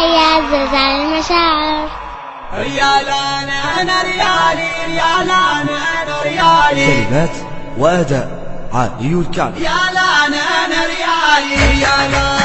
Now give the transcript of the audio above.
يا زلزال المشاعر. ريالنا أنا ريالي، ريالنا أنا ريالي. كلمات وأداء علي الكعبي. ريالنا أنا ريالي، ريالنا